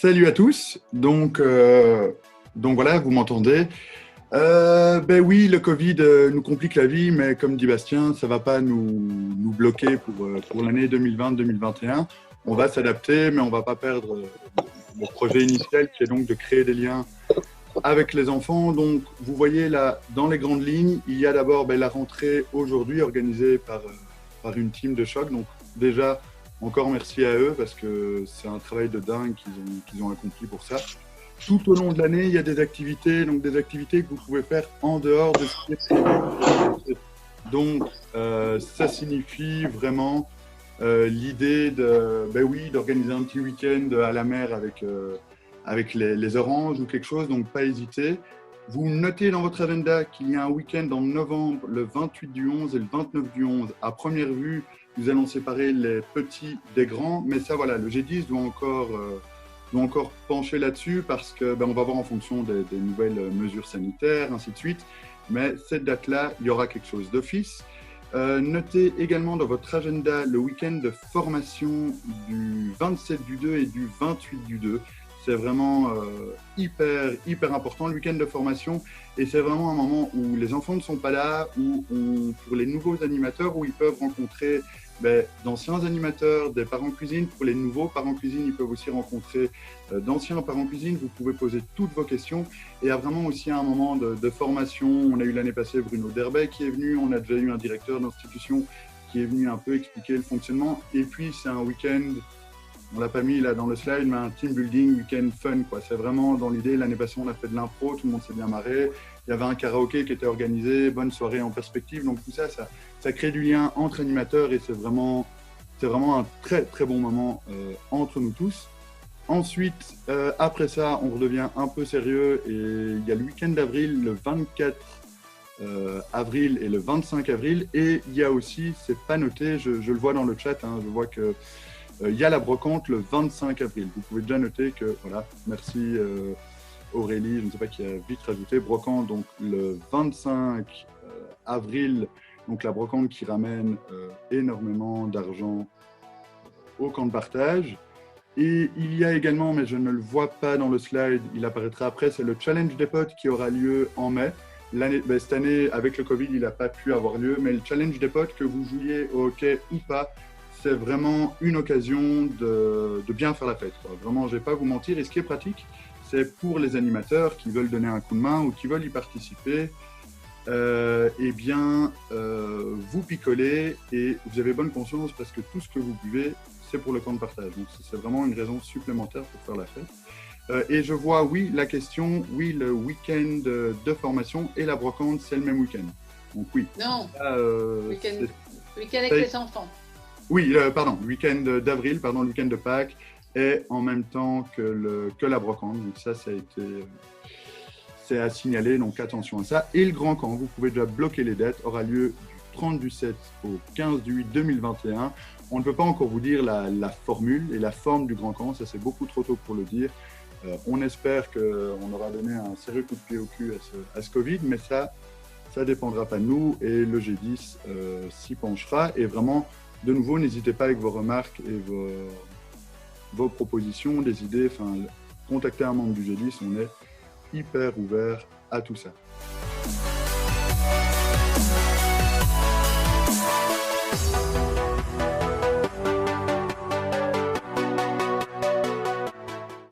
Salut à tous. Donc voilà, vous m'entendez. Ben oui, le Covid nous complique la vie, mais comme dit Bastien, ça ne va pas nous bloquer pour l'année 2020-2021. On va s'adapter, mais on ne va pas perdre le projet initial qui est donc de créer des liens avec les enfants. Donc vous voyez là, dans les grandes lignes, il y a d'abord la rentrée aujourd'hui organisée par une team de choc. Donc déjà, encore merci à eux parce que c'est un travail de dingue qu'ils ont accompli pour ça. Tout au long de l'année, il y a des activités, donc des activités que vous pouvez faire en dehors de ce qui est prévu. Donc, ça signifie vraiment l'idée d'organiser un petit week-end à la mer avec les oranges ou quelque chose, donc pas hésiter. Vous notez dans votre agenda qu'il y a un week-end en novembre, le 28 du 11 et le 29 du 11. À première vue, nous allons séparer les petits des grands, mais ça, voilà, le G10 doit encore pencher là-dessus parce que on va voir en fonction des nouvelles mesures sanitaires, ainsi de suite. Mais cette date-là, il y aura quelque chose d'office. Notez également dans votre agenda le week-end de formation du 27 du 2 et du 28 du 2. C'est vraiment hyper important le week-end de formation et c'est vraiment un moment où les enfants ne sont pas là, où pour les nouveaux animateurs, où ils peuvent rencontrer d'anciens animateurs, des parents cuisine. Pour les nouveaux parents cuisine, ils peuvent aussi rencontrer d'anciens parents cuisine. Vous pouvez poser toutes vos questions. Et il y a vraiment aussi un moment de formation. On a eu l'année passée Bruno Derbet qui est venu. On a déjà eu un directeur d'institution qui est venu un peu expliquer le fonctionnement. Et puis, c'est un week-end, on ne l'a pas mis là dans le slide, mais un team building week-end fun, quoi. C'est vraiment dans l'idée. L'année passée, on a fait de l'impro. Tout le monde s'est bien marré. Il y avait un karaoké qui était organisé, bonne soirée en perspective. Donc tout ça crée du lien entre animateurs et c'est vraiment un très très bon moment entre nous tous. Ensuite, après ça, on redevient un peu sérieux et il y a le week-end d'avril, le 24 avril et le 25 avril. Et il y a aussi, c'est pas noté, je le vois dans le chat, je vois que il y a la brocante le 25 avril. Vous pouvez déjà noter que, voilà, merci Aurélie, je ne sais pas qui a vite rajouté, brocante donc le 25 avril, donc la brocante qui ramène énormément d'argent au camp de partage. Et il y a également, mais je ne le vois pas dans le slide, il apparaîtra après, c'est le challenge des potes qui aura lieu en mai. Cette année, avec le Covid, il n'a pas pu avoir lieu, mais le challenge des potes, que vous jouiez au hockey ou pas, c'est vraiment une occasion de bien faire la fête, quoi. Vraiment, je ne vais pas vous mentir. Et ce qui est pratique, c'est pour les animateurs qui veulent donner un coup de main ou qui veulent y participer, vous picolez et vous avez bonne conscience parce que tout ce que vous buvez, c'est pour le camp de partage. Donc, c'est vraiment une raison supplémentaire pour faire la fête. Et je vois, oui, la question, oui, le week-end de formation et la brocante, c'est le même week-end. Donc, oui. Non, week-end avec les enfants. Oui, week-end d'avril, le week-end de Pâques, et en même temps que la brocante. Donc ça a été, c'est à signaler, donc attention à ça. Et le grand camp, vous pouvez déjà bloquer les dates, aura lieu du 30 du 7 au 15 du 8 2021. On ne peut pas encore vous dire la formule et la forme du grand camp, ça c'est beaucoup trop tôt pour le dire. On espère qu'on aura donné un sérieux coup de pied au cul à ce Covid, mais ça dépendra pas de nous et le G10 s'y penchera. Et vraiment, de nouveau, n'hésitez pas avec vos remarques et vos propositions, des idées, contactez un membre du G10, on est hyper ouvert à tout ça.